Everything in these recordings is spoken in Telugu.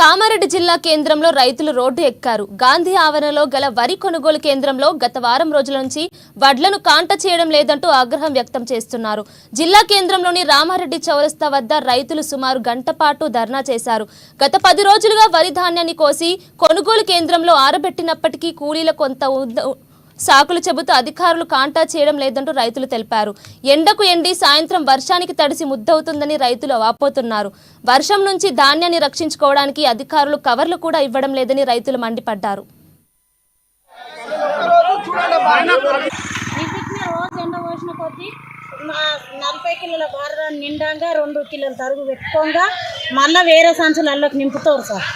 కామారెడ్డి జిల్లా కేంద్రంలో రైతులు రోడ్డు ఎక్కారు. గాంధీ ఆవరణలో గల వరి కొనుగోలు కేంద్రంలో గత వారం రోజుల నుంచి వడ్లను కాంట చేయడం లేదంటూ ఆగ్రహం వ్యక్తం చేస్తున్నారు. జిల్లా కేంద్రంలోని రామారెడ్డి చౌరస్తా వద్ద రైతులు సుమారు గంట పాటు ధర్నా చేశారు. గత 10 రోజులుగా వరి ధాన్యాన్ని కోసి కొనుగోలు కేంద్రంలో ఆరబెట్టినప్పటికీ కూలీల కొంత సాకులు చెబుతూ అధికారులు కాంటా చేయడం లేదంటూ రైతులు తెలిపారు. ఎండకు ఎండి సాయంత్రం వర్షానికి తడిసి ముద్దవుతుందని రైతులు వాపోతున్నారు. వర్షం నుంచి ధాన్యాన్ని రక్షించుకోవడానికి అధికారులు కవర్లు కూడా ఇవ్వడం లేదని రైతులు మండిపడ్డారు. నలభై కిలోల బార నిండాగా 2 కిలోల తరుగు పెట్టుకోగా మళ్ళీ వేరే సంచులలోకి నింపుతారు సార్.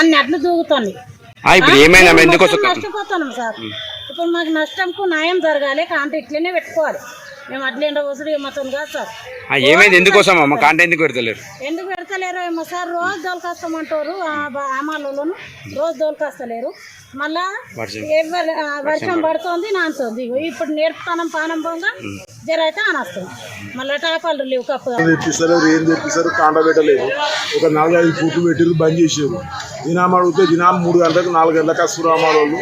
అన్ని అడ్లు దూగుతుంది. నష్టపోతున్నాం సార్. ఇప్పుడు మాకు నష్టంకు న్యాయం జరగాలి. కాంట ఇట్లనే పెట్టుకోవాలి. మేము అట్లా ఎండ వసూలు మొత్తం కాదు సార్. ఎందుకు పెడతలేరు ఏమో సార్. రోజు దోలుకొస్తామంటారు అమ్మాలోను. రోజు దోలుకొస్తలేరు. మళ్ళా వర్షం పడుతుంది నానుతుంది. ఇప్పుడు నేర్పుతానం పానం పోగా జర అయితే అనొస్తుంది. మళ్ళీ టాపాలు లేవు. కప్పు తెప్పిస్తారు. ఏం తెప్పిస్తారు? కాంట పెట్టలేదు. ఒక 4-5 ఫుట్లు పెట్టిరు, బంద్ చేసారు. దినాం అడిగితే దినాం 3 గంటలకు 4 గంటలకు వస్తారు అమ్మాళ్ళు.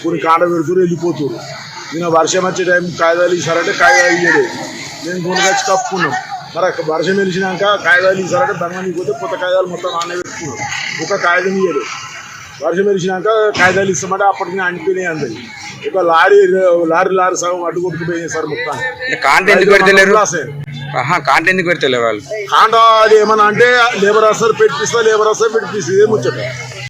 కొన్ని కాంట పెడుతురు, వెళ్ళిపోతారు. నేను వర్షం వచ్చే టైం కాగితాలు ఇస్తారంటే కాగితాలు ఇయ్యలేదు. నేను కొనుకొచ్చి కప్పుకున్నాం. మరి వర్షం వెలిసినాక కాగితాలు ఇస్తారంటే బంగానికి పోతే కొత్త కాగితాలు మొత్తం నాన్న పెట్టుకున్నాం. ఒక కాగితం ఇయ్యలేదు. వర్షం వెలిసినాక కాగితాలు ఇస్తామంటే అప్పటికి అంటిపోయినాయి. అందరి ఒక లారీ సగం అడ్డు కొట్టుకుపోయినాయి సార్. మొత్తాన్ని కాంట అది ఏమన్నా అంటే లేబర్ వస్తారు పెట్టిస్తా, లేబర్ వస్తారు పెట్టిస్తా. ఇదే ముచ్చట.